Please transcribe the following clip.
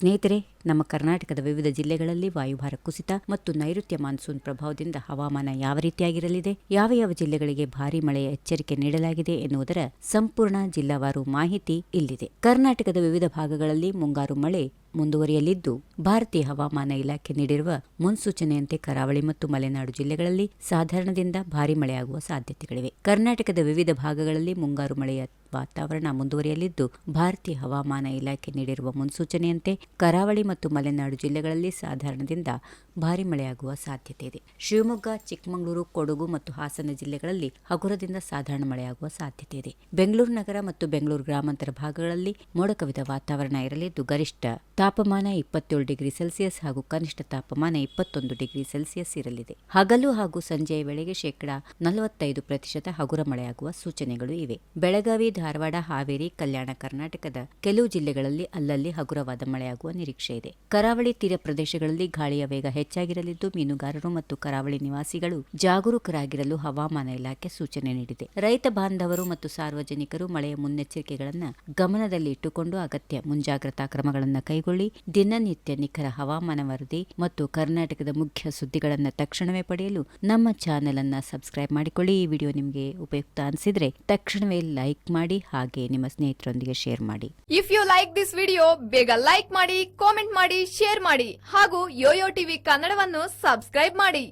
ಸ್ನೇಹಿತರೆ, ನಮ್ಮ ಕರ್ನಾಟಕದ ವಿವಿಧ ಜಿಲ್ಲೆಗಳಲ್ಲಿ ವಾಯುಭಾರ ಕುಸಿತ ಮತ್ತು ನೈಋತ್ಯ ಮಾನ್ಸೂನ್ ಪ್ರಭಾವದಿಂದ ಹವಾಮಾನ ಯಾವ ರೀತಿಯಾಗಿರಲಿದೆ, ಯಾವ ಜಿಲ್ಲೆಗಳಿಗೆ ಭಾರೀ ಮಳೆಯ ಎಚ್ಚರಿಕೆ ನೀಡಲಾಗಿದೆ ಎನ್ನುವುದರ ಸಂಪೂರ್ಣ ಜಿಲ್ಲಾವಾರು ಮಾಹಿತಿ ಇಲ್ಲಿದೆ. ಕರ್ನಾಟಕದ ವಿವಿಧ ಭಾಗಗಳಲ್ಲಿ ಮುಂಗಾರು ಮಳೆ ಮುಂದುವರಿಯಲಿದ್ದು, ಭಾರತೀಯ ಹವಾಮಾನ ಇಲಾಖೆ ನೀಡಿರುವ ಮುನ್ಸೂಚನೆಯಂತೆ ಕರಾವಳಿ ಮತ್ತು ಮಲೆನಾಡು ಜಿಲ್ಲೆಗಳಲ್ಲಿ ಸಾಧಾರಣದಿಂದ ಭಾರೀ ಮಳೆಯಾಗುವ ಸಾಧ್ಯತೆಗಳಿವೆ. ಕರ್ನಾಟಕದ ವಿವಿಧ ಭಾಗಗಳಲ್ಲಿ ಮುಂಗಾರು ಮಳೆಯ ವಾತಾವರಣ ಮುಂದುವರಿಯಲಿದ್ದು, ಭಾರತೀಯ ಹವಾಮಾನ ಇಲಾಖೆ ನೀಡಿರುವ ಮುನ್ಸೂಚನೆಯಂತೆ ಕರಾವಳಿ ಮತ್ತು ಮಲೆನಾಡು ಜಿಲ್ಲೆಗಳಲ್ಲಿ ಸಾಧಾರಣದಿಂದ ಭಾರೀ ಮಳೆಯಾಗುವ ಸಾಧ್ಯತೆ ಇದೆ. ಶಿವಮೊಗ್ಗ, ಚಿಕ್ಕಮಗಳೂರು, ಕೊಡಗು ಮತ್ತು ಹಾಸನ ಜಿಲ್ಲೆಗಳಲ್ಲಿ ಹಗುರದಿಂದ ಸಾಧಾರಣ ಮಳೆಯಾಗುವ ಸಾಧ್ಯತೆ ಇದೆ. ಬೆಂಗಳೂರು ನಗರ ಮತ್ತು ಬೆಂಗಳೂರು ಗ್ರಾಮಾಂತರ ಭಾಗಗಳಲ್ಲಿ ಮೋಡ ಕವಿದ ವಾತಾವರಣ ಇರಲಿದ್ದು, ಗರಿಷ್ಠ ತಾಪಮಾನ 27 ಡಿಗ್ರಿ ಸೆಲ್ಸಿಯಸ್ ಹಾಗೂ ಕನಿಷ್ಠ ತಾಪಮಾನ 21 ಡಿಗ್ರಿ ಸೆಲ್ಸಿಯಸ್ ಇರಲಿದೆ. ಹಗಲು ಹಾಗೂ ಸಂಜೆಯ ವೇಳೆಗೆ 45% ಹಗುರ ಮಳೆಯಾಗುವ ಸೂಚನೆಗಳು ಇವೆ. ಬೆಳಗಾವಿ, ಧಾರವಾಡ, ಹಾವೇರಿ, ಕಲ್ಯಾಣ ಕರ್ನಾಟಕದ ಕೆಲವು ಜಿಲ್ಲೆಗಳಲ್ಲಿ ಅಲ್ಲಲ್ಲಿ ಹಗುರವಾದ ಮಳೆಯಾಗುವ ನಿರೀಕ್ಷೆ ಇದೆ. ಕರಾವಳಿ ತೀರ ಪ್ರದೇಶಗಳಲ್ಲಿ ಗಾಳಿಯ ವೇಗ ಹೆಚ್ಚಾಗಿರಲಿದ್ದು, ಮೀನುಗಾರರು ಮತ್ತು ಕರಾವಳಿ ನಿವಾಸಿಗಳು ಜಾಗರೂಕರಾಗಿರಲು ಹವಾಮಾನ ಇಲಾಖೆ ಸೂಚನೆ ನೀಡಿದೆ. ರೈತ ಬಾಂಧವರು ಮತ್ತು ಸಾರ್ವಜನಿಕರು ಮಳೆಯ ಮುನ್ನೆಚ್ಚರಿಕೆಗಳನ್ನು ಗಮನದಲ್ಲಿ ಇಟ್ಟುಕೊಂಡು ಅಗತ್ಯ ಮುಂಜಾಗ್ರತಾ ಕ್ರಮಗಳನ್ನು ಕೈಗೊಳ್ಳಿ. ದಿನನಿತ್ಯ ನಿಖರ ಹವಾಮಾನ ವರದಿ ಮತ್ತು ಕರ್ನಾಟಕದ ಮುಖ್ಯ ಸುದ್ದಿಗಳನ್ನು ತಕ್ಷಣವೇ ಪಡೆಯಲು ನಮ್ಮ ಚಾನೆಲ್ ಅನ್ನು ಸಬ್ಸ್ಕ್ರೈಬ್ ಮಾಡಿಕೊಳ್ಳಿ. ಈ ವಿಡಿಯೋ ನಿಮಗೆ ಉಪಯುಕ್ತ ಅನಿಸಿದ್ರೆ ತಕ್ಷಣವೇ ಲೈಕ್ ಮಾಡಿ, ಹಾಗೆ ನಿಮ್ಮ ಸ್ನೇಹಿತರೊಂದಿಗೆ ಶೇರ್ ಮಾಡಿ. If you like this video, ಬೇಗ ಲೈಕ್ ಮಾಡಿ, ಕಾಮೆಂಟ್ ಮಾಡಿ, ಶೇರ್ ಮಾಡಿ ಹಾಗೂ ಯೋಯೋ ಟಿವಿ ಕನ್ನಡವನ್ನು ಸಬ್ಸ್ಕ್ರೈಬ್ ಮಾಡಿ.